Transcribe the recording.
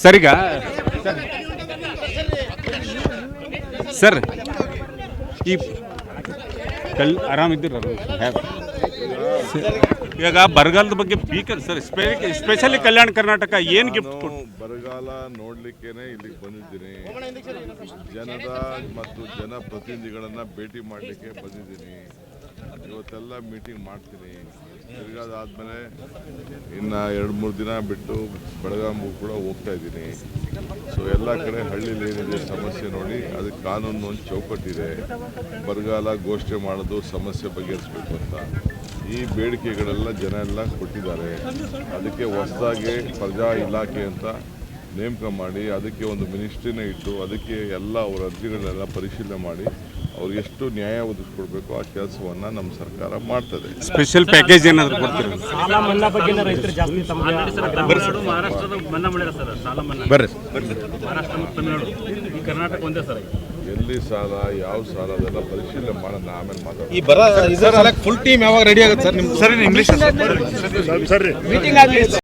Sir ಈಗ sir ಈ ಆರಾಮಿದ್ದೀರ ಈಗ ಬರಗಾಲದ ಬಗ್ಗೆ ಭೀಕರ ಸರ್ ಸ್ಪೆಷಲಿ ಕಲ್ಯಾಣ ಕರ್ನಾಟಕ ಏನು ಗಿಫ್ಟ್ ಕೊಟ್ಟು ಬರಗಾಲ ನೋಡ್ಲಿಕ್ಕೇನೆ ಇಲ್ಲಿಗೆ ಬಂದಿದ್ದೀನಿ. ಜನದ ಮತ್ತು ಜನಪ್ರತಿನಿಧಿಗಳನ್ನು ಭೇಟಿ ಮಾಡಲಿಕ್ಕೆ ಬಂದಿದ್ದೀನಿ. ಇವತ್ತೆಲ್ಲ ಮೀಟಿಂಗ್ ಮಾಡ್ತೀನಿ. ತಿರ್ಗಾದಾದ್ಮೇಲೆ ಇನ್ನು 2-3 ದಿನ ಬಿಟ್ಟು ಬೆಳಗಾವಿಗೂ ಕೂಡ ಹೋಗ್ತಾ ಇದ್ದೀನಿ. ಸೊ ಎಲ್ಲ ಕಡೆ ಹಳ್ಳಿಲಿ ಏನಿದೆ ಸಮಸ್ಯೆ ನೋಡಿ ಅದಕ್ಕೆ ಕಾನೂನು ಒಂದು ಚೌಕಟ್ಟಿದೆ. ಬರಗಾಲ ಘೋಷಣೆ ಮಾಡೋದು ಸಮಸ್ಯೆ ಬಗೆಹರಿಸಬೇಕು ಅಂತ ಈ ಬೇಡಿಕೆಗಳೆಲ್ಲ ಜನ ಎಲ್ಲ ಕೊಟ್ಟಿದ್ದಾರೆ. ಅದಕ್ಕೆ ಹೊಸದಾಗಿ ಪ್ರಜಾ ಇಲಾಖೆ ಅಂತ ನೇಮಕ ಮಾಡಿ ಅದಕ್ಕೆ ಒಂದು ಮಿನಿಸ್ಟ್ರಿನ ಇಟ್ಟು ಅದಕ್ಕೆ ಎಲ್ಲ ಅವರ ಅರ್ಜಿಗಳನ್ನೆಲ್ಲ ಪರಿಶೀಲನೆ ಮಾಡಿ ಅವ್ರಿಗೆ ಎಷ್ಟು ನ್ಯಾಯ ಒದಗಿಸ್ಕೊಡ್ಬೇಕು ಆ ಕೆಲಸವನ್ನು ನಮ್ಮ ಸರ್ಕಾರ ಮಾಡ್ತದೆ. ಸ್ಪೆಷಲ್ ಪ್ಯಾಕೇಜ್ ಏನಾದರೂ ಕೊಡ್ತೀರಿ? ಸಾಲ ಮನ್ನಾ ಬಗ್ಗೆ ರೈತರು ಜಾಸ್ತಿ ಮಹಾರಾಷ್ಟ್ರದ ಮನ್ನಾ ಮಾಡಿರ ಸರ್. ಸಾಲ ಮನ್ನಾ ಬರ್ರಿ ಮಹಾರಾಷ್ಟ್ರ ಮತ್ತು ತಮಿಳುನಾಡು ಈ ಕರ್ನಾಟಕ ಒಂದೇ ಸರ್. ಎಲ್ಲಿ ಸಾಲ ಯಾವ ಸಾಲ ಅದೆಲ್ಲ ಪರಿಶೀಲನೆ ಮಾಡೋಣ, ಆಮೇಲೆ ಮಾತಾಡೋಣ. ಈ ಬರ ಫುಲ್ ಟೀಮ್ ಯಾವಾಗ ರೆಡಿ ಆಗುತ್ತೆ ಸರ್? ನಿಮ್ಗೆ ಸರ್ ಇಂಗ್ಲಿಷ್ ಮೀಟಿಂಗ್ ಆಗಲಿ.